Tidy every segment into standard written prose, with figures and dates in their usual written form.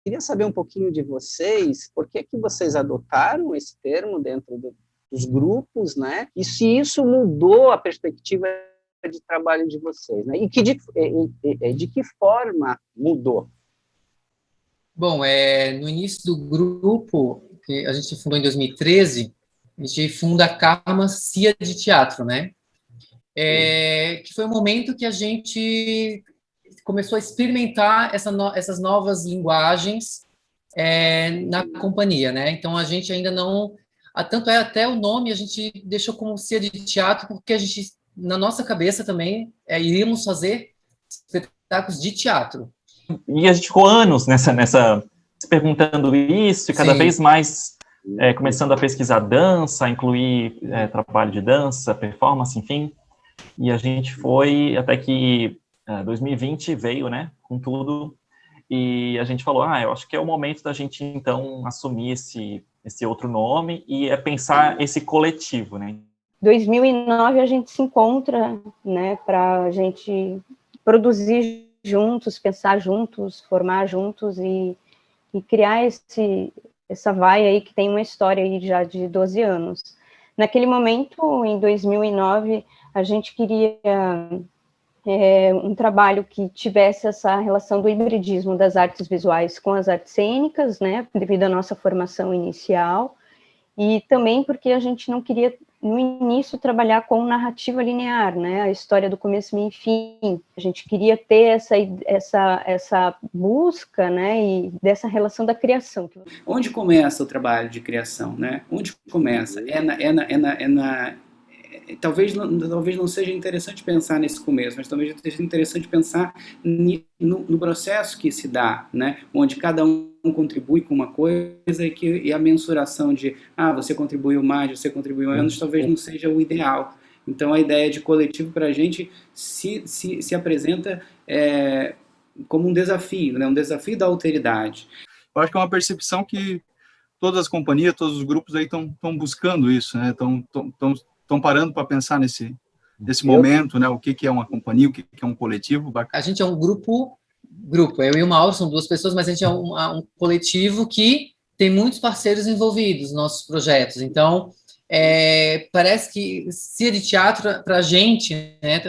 Queria saber um pouquinho de vocês, por que vocês adotaram esse termo dentro dos grupos, né? E se isso mudou a perspectiva de trabalho de vocês, né? E de que forma mudou? Bom, no início do grupo, que a gente fundou em 2013, a gente funda a Karma Cia de Teatro, né? Que foi um momento que a gente começou a experimentar essas novas linguagens na companhia, né? Então, a gente ainda não... Tanto até o nome a gente deixou como Cia de Teatro, porque a gente, na nossa cabeça também, iríamos fazer espetáculos de teatro. E a gente ficou anos se perguntando isso, e cada vez mais começando a pesquisar dança, incluir trabalho de dança, performance, enfim. E a gente foi até que 2020 veio, né, com tudo, e a gente falou, eu acho que é o momento da gente, então, assumir esse outro nome e pensar esse coletivo, né. 2009 a gente se encontra, né, para a gente produzir juntos, pensar juntos, formar juntos e criar essa vaia aí que tem uma história aí já de 12 anos. Naquele momento, em 2009, a gente queria um trabalho que tivesse essa relação do hibridismo das artes visuais com as artes cênicas, né, devido à nossa formação inicial, e também porque a gente não queria, no início, trabalhar com narrativa linear, né, a história do começo, meio e fim. A gente queria ter essa busca, né, e dessa relação da criação. Onde começa o trabalho de criação, né? Onde começa? Talvez não seja interessante pensar nesse começo, mas talvez seja interessante pensar no processo que se dá, né? Onde cada um contribui com uma coisa e a mensuração de você contribuiu mais, você contribuiu menos, talvez não seja o ideal. Então a ideia de coletivo para a gente se apresenta como um desafio, né? Um desafio da alteridade. Eu acho que é uma percepção que todas as companhias, todos os grupos aí estão buscando isso, né? Estão parando para pensar nesse momento, né? O que é uma companhia, o que é um coletivo. A gente é um grupo, eu e o Mauro são duas pessoas, mas a gente é um coletivo que tem muitos parceiros envolvidos nos nossos projetos. Então, parece que Cia de Teatro, para a gente, né,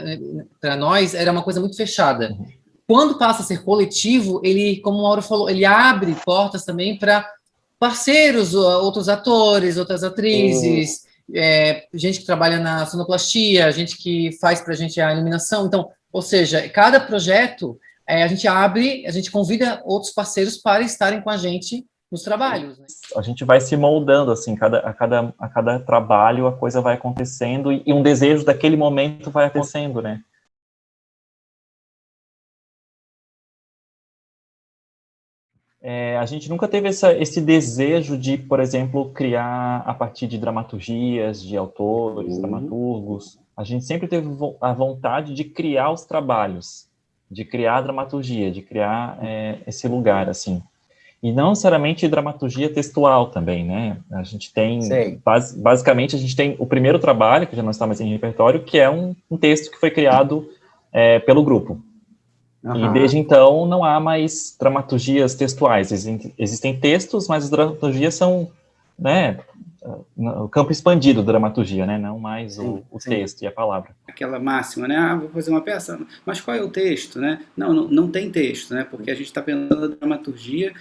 para nós, era uma coisa muito fechada. Quando passa a ser coletivo, ele, como o Mauro falou, ele abre portas também para parceiros, outros atores, outras atrizes, gente que trabalha na sonoplastia, gente que faz para a gente a iluminação. Então, ou seja, cada projeto a gente convida outros parceiros para estarem com a gente nos trabalhos. Né? A gente vai se moldando, assim, a cada trabalho a coisa vai acontecendo e um desejo daquele momento vai acontecendo, né? A gente nunca teve esse desejo de, por exemplo, criar a partir de dramaturgias, de autores, dramaturgos. A gente sempre teve a vontade de criar os trabalhos, de criar a dramaturgia, de criar esse lugar, assim. E não necessariamente dramaturgia textual também, né? A gente tem, basicamente, a gente tem o primeiro trabalho, que já não está mais em repertório, que é um texto que foi criado pelo grupo. E desde então não há mais dramaturgias textuais. Existem textos, mas as dramaturgias são, né, o campo expandido da dramaturgia, né, não mais o texto e a palavra. Aquela máxima, né, vou fazer uma peça, mas qual é o texto, né? Não tem texto, né, porque a gente está pensando a dramaturgia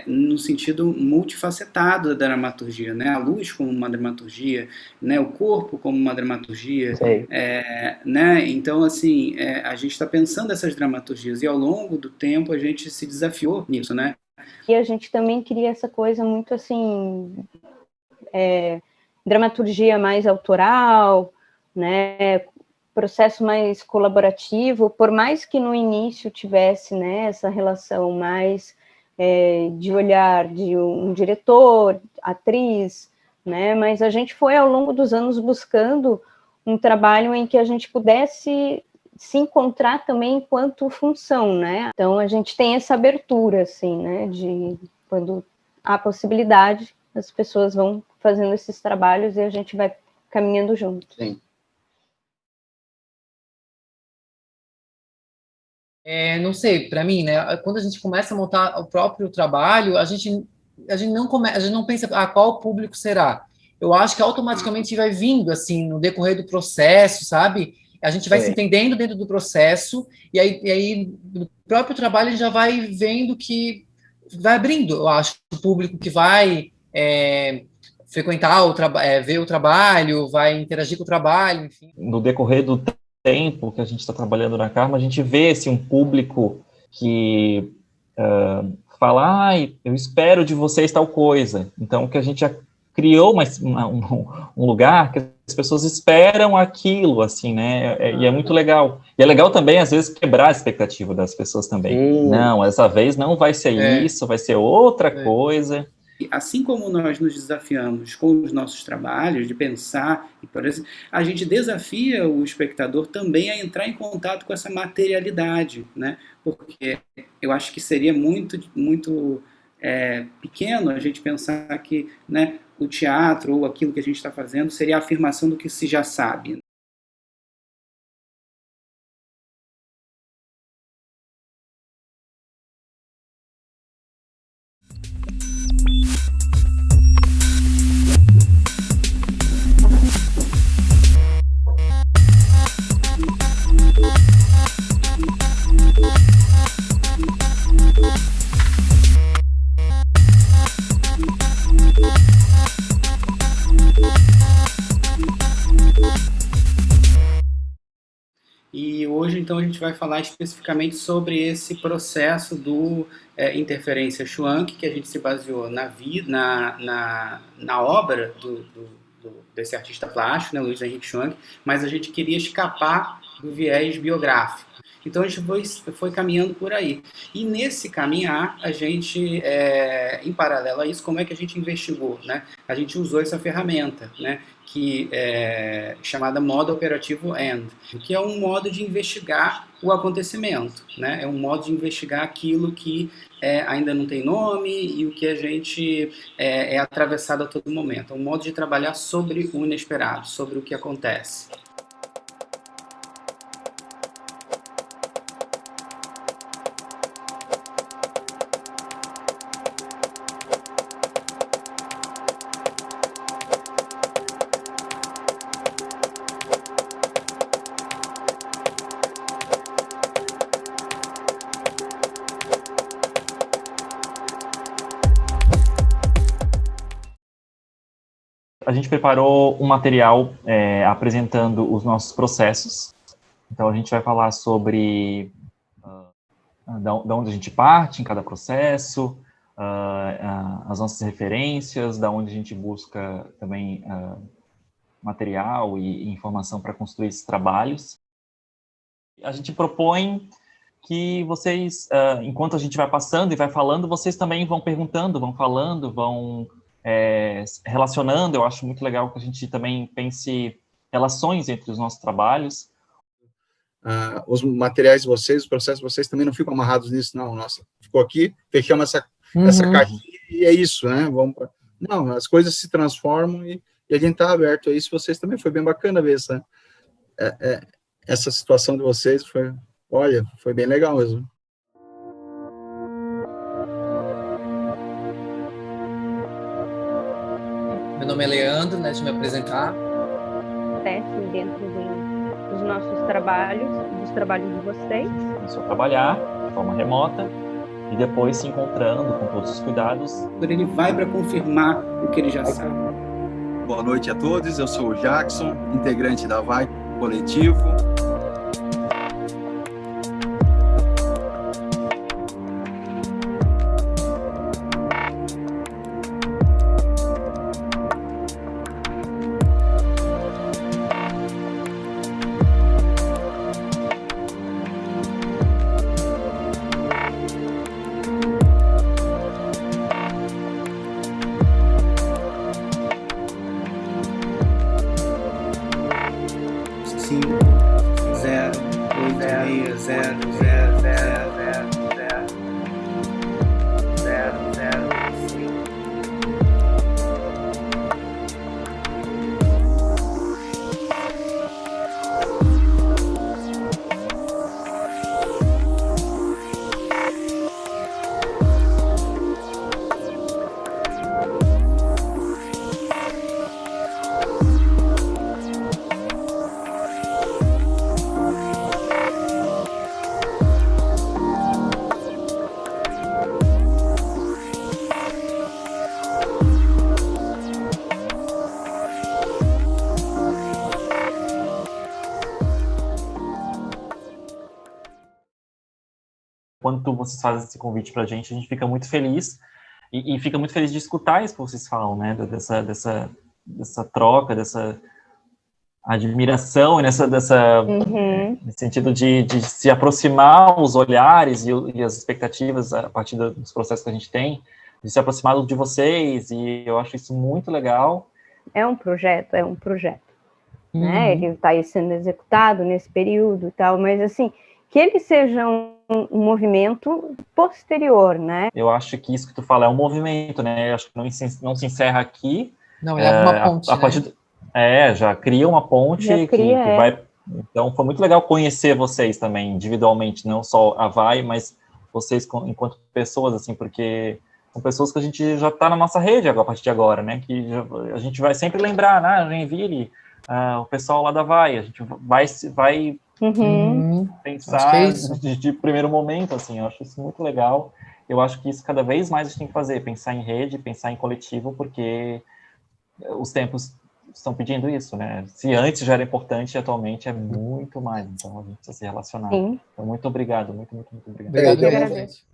no sentido multifacetado da dramaturgia, né, a luz como uma dramaturgia, né, o corpo como uma dramaturgia, né, então assim, a gente está pensando essas dramaturgias e ao longo do tempo a gente se desafiou nisso, né. E a gente também queria essa coisa muito assim, dramaturgia mais autoral, né, processo mais colaborativo, por mais que no início tivesse, né, essa relação mais de olhar de um diretor, atriz, né, mas a gente foi ao longo dos anos buscando um trabalho em que a gente pudesse se encontrar também enquanto função, né, então a gente tem essa abertura, assim, né, de quando há possibilidade, as pessoas vão fazendo esses trabalhos e a gente vai caminhando junto. Sim. Não sei, para mim, né? Quando a gente começa a montar o próprio trabalho, a gente não pensa, qual público será? Eu acho que automaticamente vai vindo, assim, no decorrer do processo, sabe? A gente vai se entendendo dentro do processo, e aí no próprio trabalho a gente já vai vendo que vai abrindo, eu acho, o público que vai frequentar ver o trabalho, vai interagir com o trabalho, enfim. No decorrer do tempo que a gente está trabalhando na Karma, a gente vê assim, um público que fala, eu espero de vocês tal coisa. Então, que a gente já criou um lugar que as pessoas esperam aquilo, assim, né? E é muito legal. E é legal também, às vezes, quebrar a expectativa das pessoas também. Não, essa vez não vai ser isso, vai ser outra coisa. Assim como nós nos desafiamos com os nossos trabalhos, de pensar, por exemplo, a gente desafia o espectador também a entrar em contato com essa materialidade, né? Porque eu acho que seria muito pequeno a gente pensar que, né, o teatro ou aquilo que a gente está fazendo seria a afirmação do que se já sabe. E hoje, então, a gente vai falar especificamente sobre esse processo do interferência Schwank, que a gente se baseou na obra desse artista plástico, né, Luiz Henrique Schwank, mas a gente queria escapar do viés biográfico. Então, a gente foi caminhando por aí. E nesse caminhar, a gente, em paralelo a isso, como é que a gente investigou, né? A gente usou essa ferramenta, né, que é chamada modo operativo AND, que é um modo de investigar o acontecimento, né? É um modo de investigar aquilo que ainda não tem nome e o que a gente é atravessado a todo momento. É um modo de trabalhar sobre o inesperado, sobre o que acontece. A gente preparou um material apresentando os nossos processos. Então, a gente vai falar sobre da onde a gente parte em cada processo, as nossas referências, da onde a gente busca também material e informação para construir esses trabalhos. A gente propõe que vocês, enquanto a gente vai passando e vai falando, vocês também vão perguntando, vão falando, vão relacionando. Eu acho muito legal que a gente também pense relações entre os nossos trabalhos. Os materiais de vocês, os processos de vocês também não ficam amarrados nisso, não. Nossa, ficou aqui, fechamos essa caixinha e é isso, né? Não, as coisas se transformam e a gente está aberto a isso. Vocês também, foi bem bacana ver essa situação de vocês, foi bem legal mesmo. Meu nome é Leandro, né, deixa eu me apresentar. Acontece dentro dos nossos trabalhos, dos trabalhos de vocês. Começou a trabalhar de forma remota e depois se encontrando com todos os cuidados. Ele vai para confirmar o que ele já sabe. Boa noite a todos, eu sou o Jackson, integrante da VAI Coletivo. enquanto vocês fazem esse convite para a gente fica muito feliz, e fica muito feliz de escutar isso que vocês falam, né, dessa troca, dessa admiração, e nesse sentido de se aproximar os olhares e as expectativas a partir dos processos que a gente tem, de se aproximar de vocês, e eu acho isso muito legal. É um projeto, né? Ele está aí sendo executado nesse período e tal, mas assim, que ele seja um movimento posterior, né? Eu acho que isso que tu fala é um movimento, né? Eu acho que não se encerra aqui. Não, é uma ponte, a partir já cria uma ponte que vai... Então, foi muito legal conhecer vocês também, individualmente, não só a Vai, mas vocês enquanto pessoas, assim, porque são pessoas que a gente já está na nossa rede a partir de agora, né? Que a gente vai sempre lembrar, né? Joinville, o pessoal lá da Vai, a gente vai pensar de primeiro momento, assim, eu acho isso muito legal. Eu acho que isso cada vez mais a gente tem que fazer, pensar em rede, pensar em coletivo, porque os tempos estão pedindo isso, né? Se antes já era importante, atualmente é muito mais, então a gente precisa se relacionar. Sim. Então, muito obrigado, muito obrigado. Obrigado, gente.